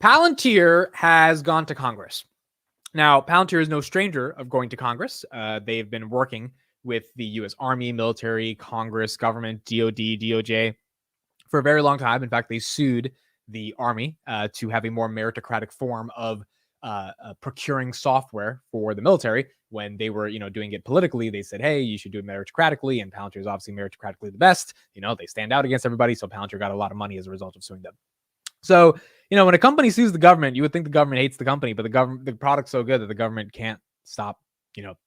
Palantir has gone to Congress. Now, Palantir is no stranger of going to Congress. They've been working with the U.S. Army, military, Congress, government, DOD, DOJ for a very long time. In fact, they sued the Army to have a more meritocratic form of procuring software for the military. When they were, doing it politically, they said, hey, you should do it meritocratically. And Palantir is obviously meritocratically the best. They stand out against everybody. So Palantir got a lot of money as a result of suing them. So, when a company sues the government, you would think the government hates the company, but the product's so good that the government can't stop,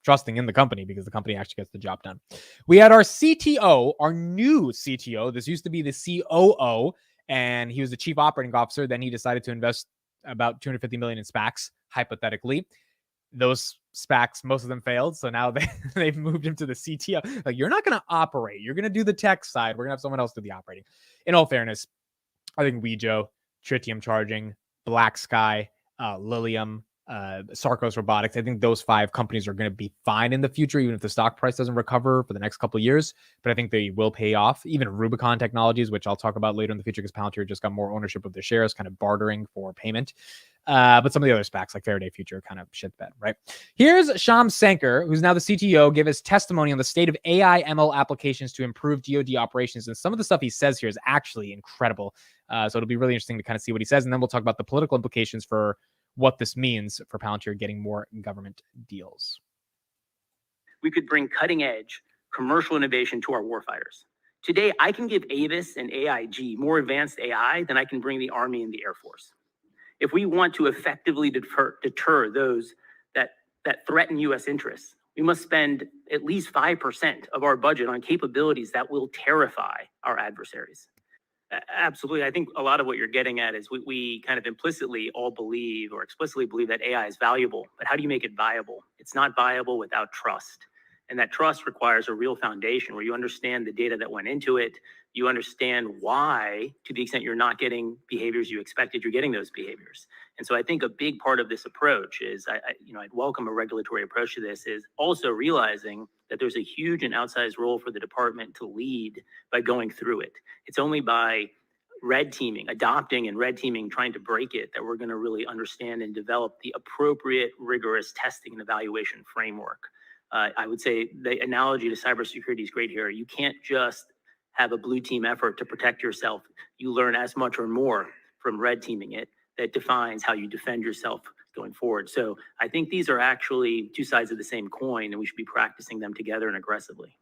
trusting in the company because the company actually gets the job done. We had our CTO, our new CTO. This used to be the COO, and he was the chief operating officer. Then he decided to invest about $250 million in SPACs, hypothetically. Those SPACs, most of them failed. So now they've moved him to the CTO. Like, you're not going to operate. You're going to do the tech side. We're going to have someone else do the operating. In all fairness, I think Wejo, Tritium Charging, Black Sky, Lilium, Sarcos Robotics. I think those 5 companies are going to be fine in the future, even if the stock price doesn't recover for the next couple of years. But I think they will pay off. Even Rubicon Technologies, which I'll talk about later in the future because Palantir just got more ownership of their shares, kind of bartering for payment. But some of the other SPACs like Faraday Future kind of shit the bed, right? Here's Shyam Sankar, who's now the CTO, give his testimony on the state of AI ML applications to improve DoD operations. And some of the stuff he says here is actually incredible. So it'll be really interesting to kind of see what he says. And then we'll talk about the political implications for what this means for Palantir getting more government deals. We could bring cutting edge commercial innovation to our warfighters. Today, I can give Avis and AIG more advanced AI than I can bring the Army and the Air Force. If we want to effectively deter those that threaten U.S. interests, we must spend at least 5% of our budget on capabilities that will terrify our adversaries. Absolutely. I think a lot of what you're getting at is we kind of implicitly all believe or explicitly believe that AI is valuable, but how do you make it viable? It's not viable without trust. And that trust requires a real foundation where you understand the data that went into it. You understand why, to the extent you're not getting behaviors you expected, you're getting those behaviors. And so I think a big part of this approach is, I'd welcome a regulatory approach to this, is also realizing that there's a huge and outsized role for the department to lead by going through it. It's only by red teaming, adopting and red teaming, trying to break it, that we're going to really understand and develop the appropriate, rigorous testing and evaluation framework. I would say the analogy to cybersecurity is great here. You can't just have a blue team effort to protect yourself. You learn as much or more from red teaming it. That defines how you defend yourself going forward. So I think these are actually 2 sides of the same coin, and we should be practicing them together and aggressively.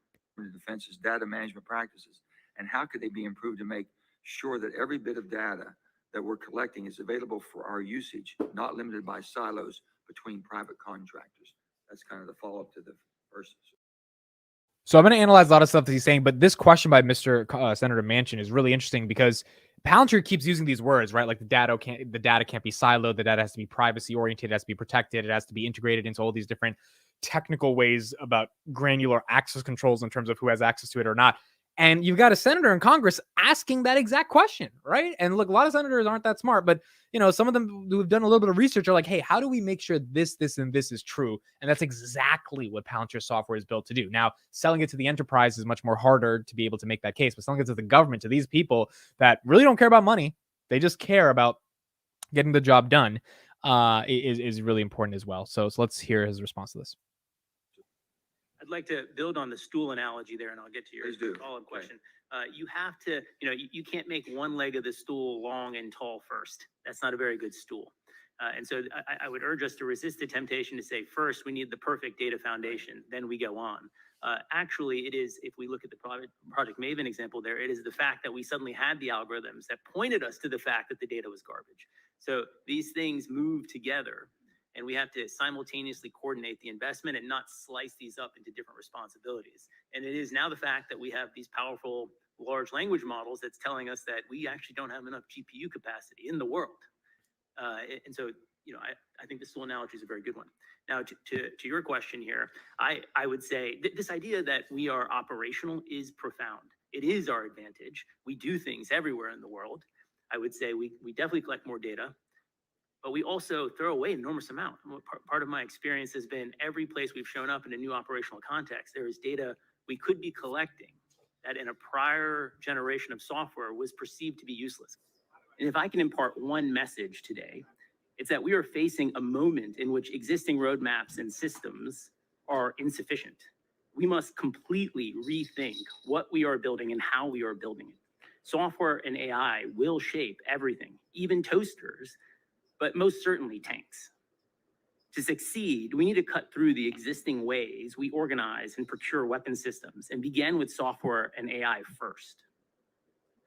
Defense's data management practices, and how could they be improved to make sure that every bit of data that we're collecting is available for our usage, not limited by silos between private contractors. That's kind of the follow-up to the first. So I'm going to analyze a lot of stuff that he's saying, but this question by Mr. Senator Manchin is really interesting because Palantir keeps using these words, right? Like the data can't be siloed. The data has to be privacy oriented. It has to be protected. It has to be integrated into all these different technical ways about granular access controls in terms of who has access to it or not. And you've got a senator in Congress asking that exact question, right? And look, a lot of senators aren't that smart, but some of them who've done a little bit of research are like, hey, how do we make sure this, and this is true? And that's exactly what Palantir software is built to do. Now, selling it to the enterprise is much more harder to be able to make that case, but selling it to the government, to these people that really don't care about money, they just care about getting the job done, is really important as well. So let's hear his response to this. I'd like to build on the stool analogy there, and I'll get to your follow-up question. You have to, you can't make one leg of the stool long and tall first. That's not a very good stool. And so I would urge us to resist the temptation to say, first, we need the perfect data foundation, then we go on. Actually, it is, if we look at the Project Maven example there, it is the fact that we suddenly had the algorithms that pointed us to the fact that the data was garbage. So these things move together. And we have to simultaneously coordinate the investment and not slice these up into different responsibilities. And it is now the fact that we have these powerful large language models that's telling us that we actually don't have enough GPU capacity in the world. And so, I think the stool analogy is a very good one. Now, to your question here, I would say this idea that we are operational is profound. It is our advantage. We do things everywhere in the world. I would say we definitely collect more data. But we also throw away an enormous amount. Part of my experience has been every place we've shown up in a new operational context, there is data we could be collecting that in a prior generation of software was perceived to be useless. And if I can impart one message today, it's that we are facing a moment in which existing roadmaps and systems are insufficient. We must completely rethink what we are building and how we are building it. Software and AI will shape everything, even toasters, but most certainly tanks. To succeed, we need to cut through the existing ways we organize and procure weapon systems and begin with software and AI first.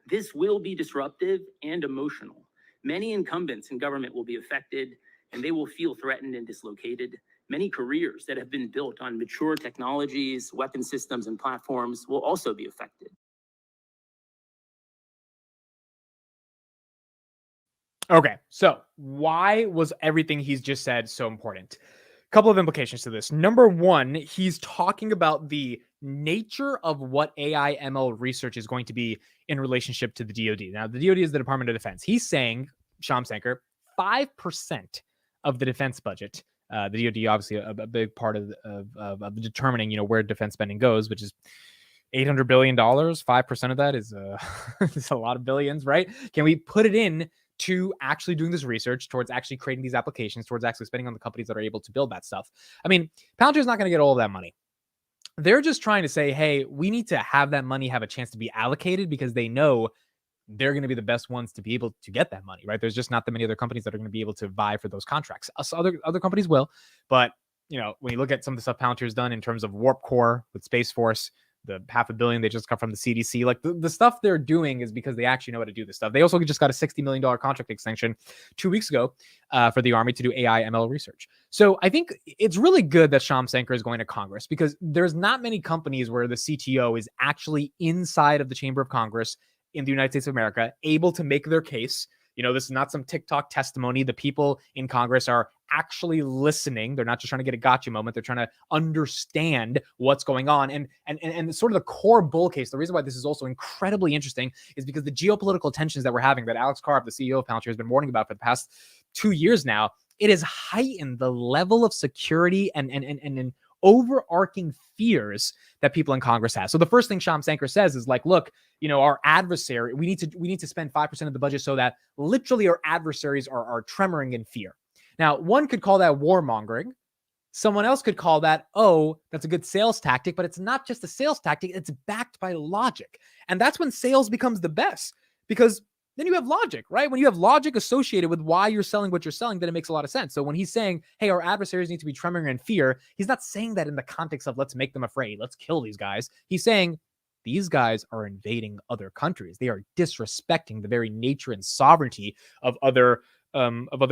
This will be disruptive and emotional. Many incumbents in government will be affected, and they will feel threatened and dislocated. Many careers that have been built on mature technologies, weapon systems, and platforms will also be affected. Okay, so why was everything he's just said so important? Couple of implications to this. Number one, he's talking about the nature of what AI ML research is going to be in relationship to the DoD. Now, the DoD is the Department of Defense. He's saying, Sham Sankar, 5% of the defense budget. The DoD obviously a big part of determining, where defense spending goes, which is $800 billion. 5% of that is is a lot of billions, right? Can we put it in to actually doing this research, towards actually creating these applications, towards actually spending on the companies that are able to build that stuff? I mean, Palantir is not going to get all of that money. They're just trying to say, hey, we need to have that money have a chance to be allocated, because they know they're going to be the best ones to be able to get that money, right? There's just not that many other companies that are going to be able to vie for those contracts. Other companies will, but when you look at some of the stuff Palantir's done in terms of Warp Core with Space Force, the $500 million they just got from the CDC, like the stuff they're doing is because they actually know how to do this stuff. They also just got a $60 million contract extension 2 weeks ago for the Army to do AI ML research. So I think it's really good that Sham Sankar is going to Congress, because there's not many companies where the CTO is actually inside of the Chamber of Congress in the United States of America, able to make their case. This is not some TikTok testimony. The people in Congress are actually listening. They're not just trying to get a gotcha moment. They're trying to understand what's going on. And sort of the core bull case, the reason why this is also incredibly interesting is because the geopolitical tensions that we're having, that Alex Karp, the CEO of Palantir, has been warning about for the past 2 years now, it has heightened the level of security and overarching fears that people in Congress have. So the first thing Sham Sankar says is like, look, our adversary, we need to spend 5% of the budget so that literally our adversaries are tremoring in fear. Now, one could call that warmongering. Someone else could call that, oh, that's a good sales tactic, but it's not just a sales tactic, it's backed by logic. And that's when sales becomes the best, because then you have logic, right? When you have logic associated with why you're selling what you're selling, then it makes a lot of sense. So when he's saying, hey, our adversaries need to be tremoring in fear, he's not saying that in the context of let's make them afraid, let's kill these guys. He's saying these guys are invading other countries. They are disrespecting the very nature and sovereignty of other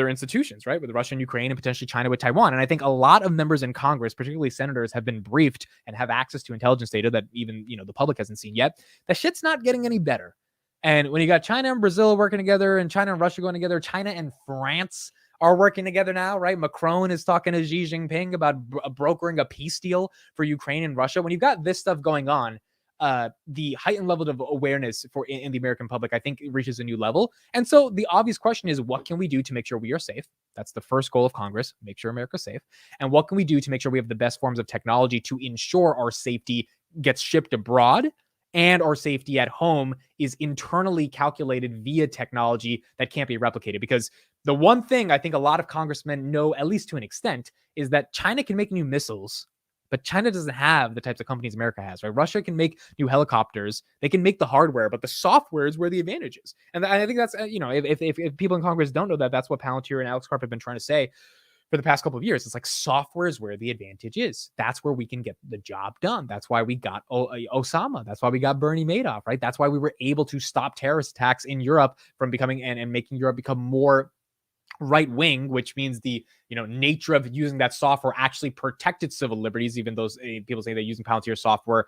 institutions, right? With Russia and Ukraine, and potentially China with Taiwan. And I think a lot of members in Congress, particularly senators, have been briefed and have access to intelligence data that even, the public hasn't seen yet. That shit's not getting any better. And when you got China and Brazil working together, and China and Russia going together, China and France are working together now, right? Macron is talking to Xi Jinping about brokering a peace deal for Ukraine and Russia. When you've got this stuff going on, the heightened level of awareness in the American public, I think, reaches a new level. And so the obvious question is, what can we do to make sure we are safe? That's the first goal of Congress, make sure America's safe. And what can we do to make sure we have the best forms of technology to ensure our safety gets shipped abroad, and our safety at home is internally calculated via technology that can't be replicated? Because the one thing I think a lot of congressmen know, at least to an extent, is that China can make new missiles, but China doesn't have the types of companies America has, right? Russia can make new helicopters. They can make the hardware, but the software is where the advantage is. And I think that's, if people in Congress don't know that, that's what Palantir and Alex Karp have been trying to say for the past couple of years. It's like software is where the advantage is. That's where we can get the job done. That's why we got Osama. That's why we got Bernie Madoff, right? That's why we were able to stop terrorist attacks in Europe from becoming and making Europe become more right wing, which means the nature of using that software actually protected civil liberties, even though people say that using Palantir software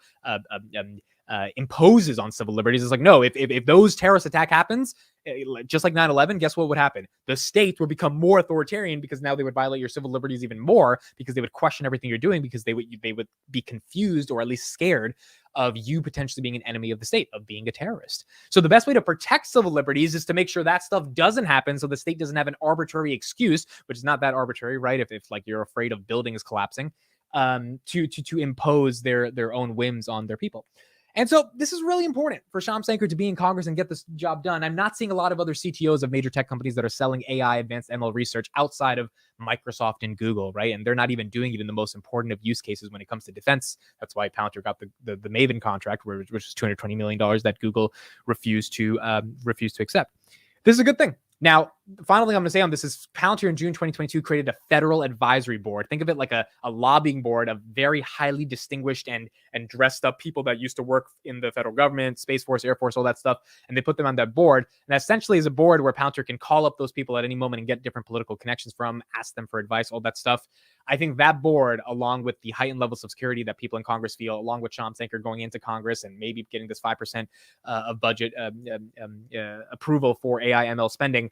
imposes on civil liberties. It's like, no, if those terrorist attack happens, just like 9/11, guess what would happen? The state would become more authoritarian, because now they would violate your civil liberties even more, because they would question everything you're doing, because they would be confused, or at least scared of you potentially being an enemy of the state, of being a terrorist. So the best way to protect civil liberties is to make sure that stuff doesn't happen, so the state doesn't have an arbitrary excuse, which is not that arbitrary, right? If like you're afraid of buildings collapsing, to impose their own whims on their people. And so this is really important for Shyam Sankar to be in Congress and get this job done. I'm not seeing a lot of other CTOs of major tech companies that are selling AI, advanced ML research outside of Microsoft and Google, right? And they're not even doing it in the most important of use cases when it comes to defense. That's why Palantir got the Maven contract, which was $220 million that Google refused to accept. This is a good thing. Now, the final thing I'm going to say on this is Palantir in June 2022 created a federal advisory board. Think of it like a lobbying board of very highly distinguished and dressed up people that used to work in the federal government, Space Force, Air Force, all that stuff. And they put them on that board. And essentially is a board where Palantir can call up those people at any moment and get different political connections from, ask them for advice, all that stuff. I think that board, along with the heightened levels of security that people in Congress feel, along with Shyam Sankar going into Congress and maybe getting this 5% of budget approval for AI ML spending,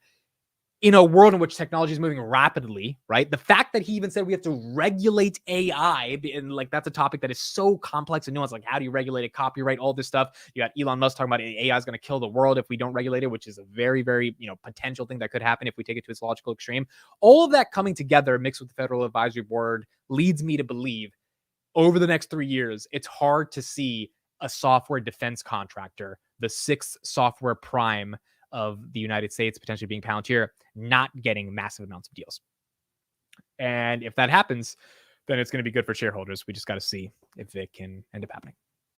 in a world in which technology is moving rapidly, right? The fact that he even said we have to regulate AI, and like that's a topic that is so complex and nuanced. Like, how do you regulate it? Copyright, all this stuff. You got Elon Musk talking about AI is going to kill the world if we don't regulate it, which is a very, very potential thing that could happen if we take it to its logical extreme. All of that coming together, mixed with the Federal Advisory Board, leads me to believe over the next 3 years, it's hard to see a software defense contractor, the sixth software prime of the United States, potentially being Palantir, not getting massive amounts of deals. And if that happens, then it's going to be good for shareholders. We just got to see if it can end up happening.